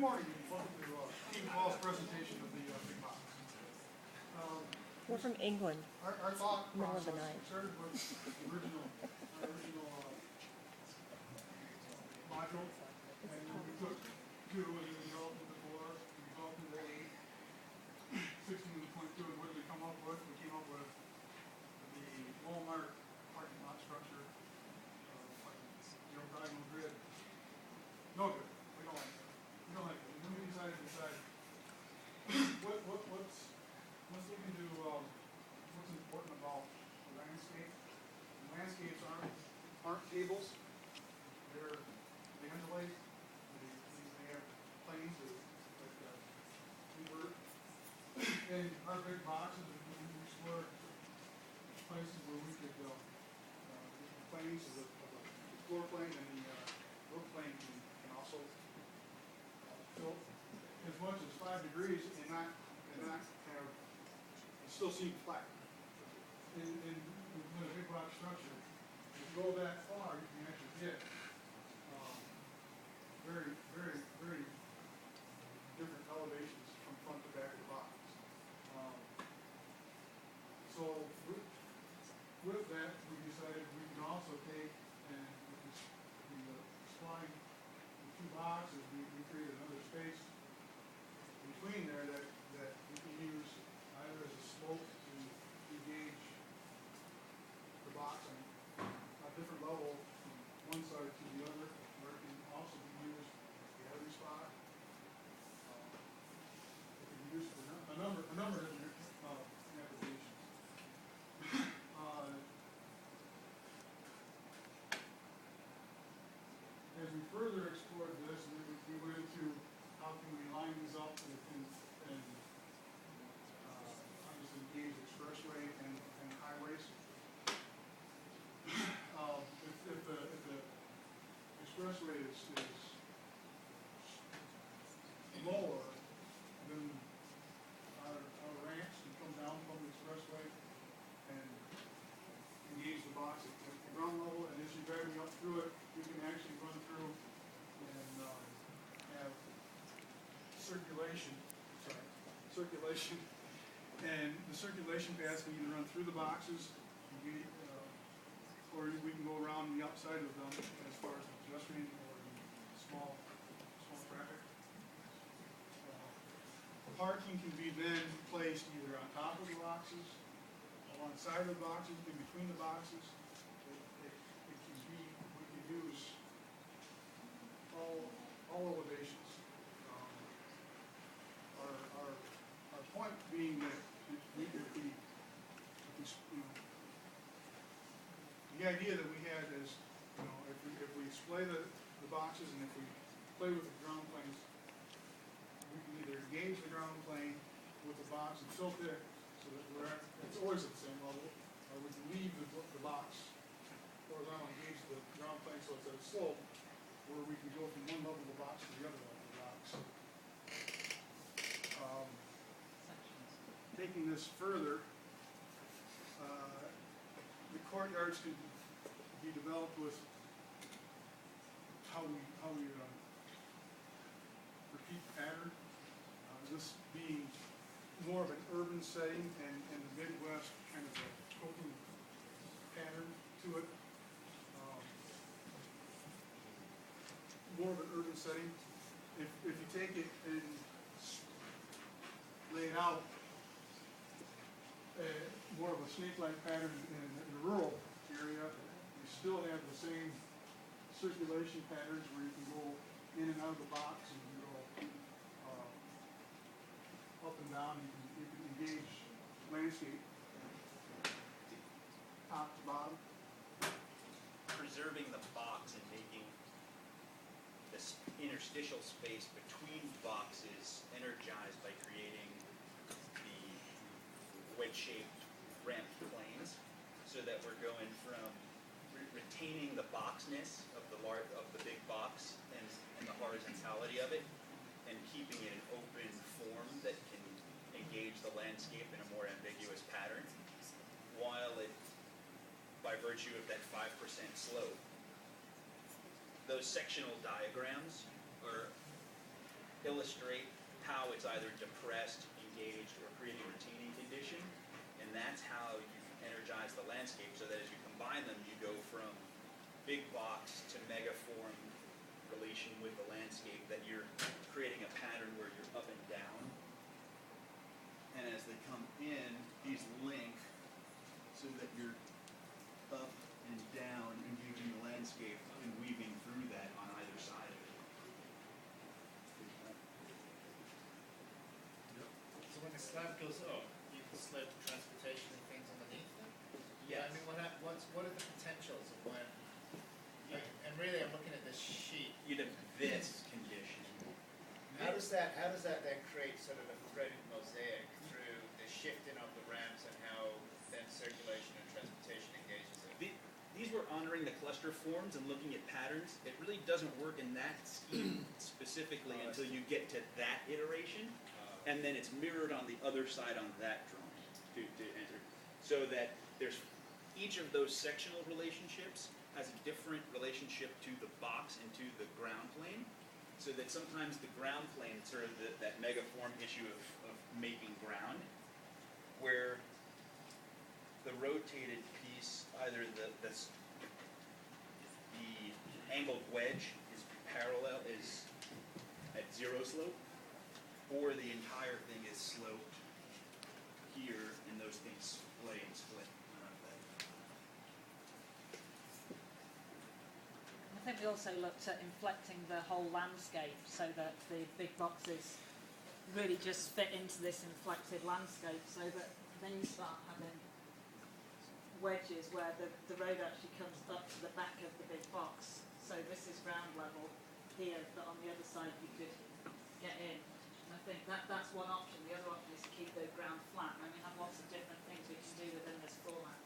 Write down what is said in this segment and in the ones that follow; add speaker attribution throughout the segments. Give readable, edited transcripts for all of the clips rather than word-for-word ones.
Speaker 1: morning, and welcome to Team 12's presentation of the big box.
Speaker 2: We're from England.
Speaker 1: Our thought
Speaker 2: Middle of the
Speaker 1: process
Speaker 2: night.
Speaker 1: started with the original module, and then we took 2 and then we developed into 4, we developed into 8, 16 into 22, and what did we come up with? We came up with the Walmart parking lot structure, diagonal grid. No good. We don't like that. We don't like it. And then we decided to decide let's look into what's important about the landscape. And landscapes aren't tables. They undulate. They have planes like invert. And our big boxes, we explore places where we could planes of the floor plane and the roof plane can also tilt as much as 5 degrees and not have it still seem flat. In a big rock structure, if you go that far, you can actually get very, very, very different elevations from front to back of the box. So with that, we decided we can also take and the spline, the 2 boxes, we created another space between there that we can use either as a slope to gauge the box on a different level from one side to the other, or it can also be used as a gallery spot. It can be used for a number of different applications. As we further explored this, we went into how can we line these up and obviously engage expressway and highways. If the expressway is lower, then our ramps can come down from the expressway and engage the box at the ground level, and as you're driving up through it, you can actually run through and have circulation, and the circulation paths can either run through the boxes, or we can go around the outside of them as far as the pedestrian or the small traffic. Parking can be then placed either on top of the boxes, alongside of the boxes, in between the boxes. It can be, we can use all elevations. Our point being that the idea that we had is, if we display the boxes and if we play with the ground planes, we can either engage the ground plane with the box and tilt it so that it's always at the same level, or we can leave the box horizontal and engage the ground plane so it's at a slope, where we can go from one level of the box to the other level of the box. Taking this further, the courtyards can be developed with how we repeat pattern. This being more of an urban setting and the Midwest kind of a coping pattern to it. More of an urban setting. If you take it and lay it out, more of a snake-like pattern in the rural area, you still have the same circulation patterns where you can go in and out of the box and you can go up and down. You can engage landscape top to bottom.
Speaker 3: Preserving the box and making this interstitial space between boxes energized by creating the wedge-shaped ramp planes, so that we're going from retaining the boxness of the big box and the horizontality of it, and keeping it an open form that can engage the landscape in a more ambiguous pattern, while it, by virtue of that 5% slope, those sectional diagrams are illustrate how it's either depressed, engaged, or creating retaining condition. And that's how you energize the landscape, so that as you combine them, you go from big box to megaform relation with the landscape, that you're creating a pattern where you're up and down. And as they come in, these link so that you're up and down, engaging the landscape and weaving through that on either side of it.
Speaker 4: So when the slab goes up, you can slope the transportation and things underneath it?
Speaker 3: Yes.
Speaker 4: I mean, what are the potentials of when, like, and really I'm looking at this sheet.
Speaker 3: You'd have this condition.
Speaker 4: How does that then create sort of a threaded mosaic through the shifting of the ramps and how then circulation and transportation engages it?
Speaker 3: These were honoring the cluster forms and looking at patterns. It really doesn't work in that scheme specifically until you get to that iteration, and then it's mirrored on the other side on that drawing to enter. So that there's each of those sectional relationships has a different relationship to the box and to the ground plane. So that sometimes the ground plane, sort of that megaform issue of making ground, where the rotated piece, either the angled wedge is parallel, is at zero slope, or the entire thing is sloped here, and those things splay and split.
Speaker 2: I think we also looked at inflecting the whole landscape so that the big boxes really just fit into this inflected landscape, so that then you start having wedges where the road actually comes up to the back of the big box. So this is ground level here, but on the other side you could get in. And I think that's one option. The other option is to keep the ground flat. And we have lots of different things we can do within this format.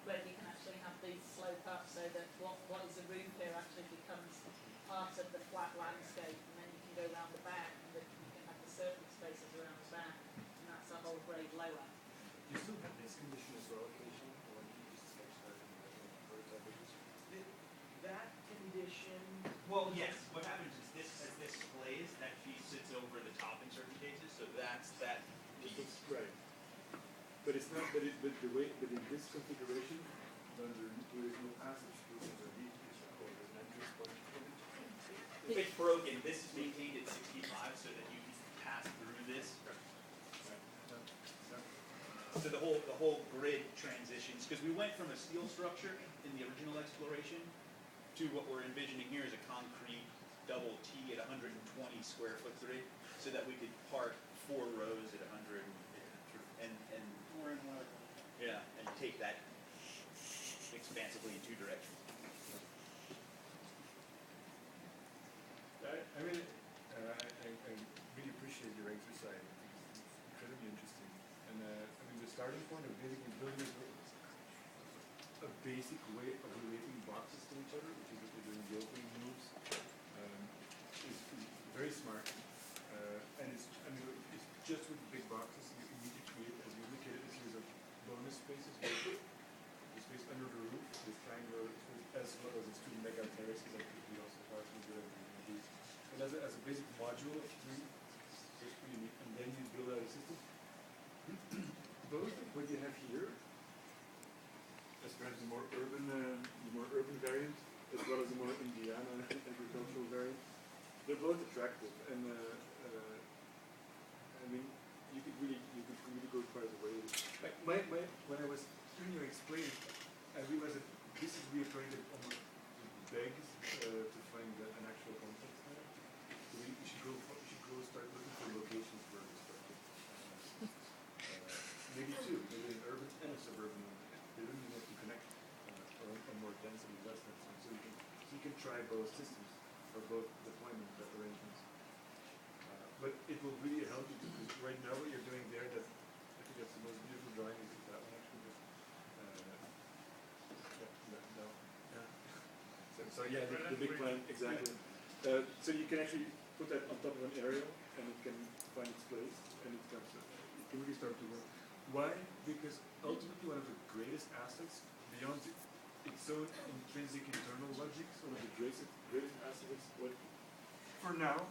Speaker 2: But you can actually have these slope up so that what is a room here actually becomes part of the flat landscape, and then you can go around the back and you can have the surface spaces around the back, and that's a whole grade lower.
Speaker 5: You still have this condition as well, occasionally, or you just sketch that in the prototype images?
Speaker 3: That condition, well, yes, what happens is this, as this splays, that piece sits over the top in certain cases, so that's that piece.
Speaker 5: Right. But it's not, but in this configuration, there is no passage through underneath this, or there's an entrance point from it.
Speaker 3: If it's broken, this is maintained at 65 so that you can pass through this. So the whole grid transitions, because we went from a steel structure in the original exploration to what we're envisioning here is a concrete double T at 120 square foot grid, so that we could park 4 rows at 100 and yeah, and take that expansively in 2 directions.
Speaker 5: I really appreciate your exercise. It's incredibly interesting. And I mean, the starting point of basically building a basic way of relating boxes to each other, which is what we're doing, the opening moves, is very smart. And it's just with the big boxes, you need to create, as you indicated, a series of bonus spaces. The space under the roof, this triangular, as well as its 2 mega terraces that we also partially do. And as a basic module of 3, it's pretty neat. And then you build out a system. Both what you have here, as perhaps the more urban variant, as well as the more Indiana agricultural variant, they're both attractive. And I mean, you could really go quite a way. Like when I was hearing you explain, I realized that this is reoccurring almost begs to find an actual context there. So we should go start looking for locations for this project. Maybe 2, maybe an urban and a suburban. They don't even have to connect, or more densely, less densely. So you can try both systems or both deployment arrangements. But it will really help you, because right now what you're doing there, I think that's the most beautiful drawing, is that one actually. So yeah, the big plan, exactly. So you can actually put that on top of an aerial, and it can find its place, and it can really start to work. Why? Because ultimately one of the greatest assets, beyond its own intrinsic internal logic, one of the greatest assets, what for now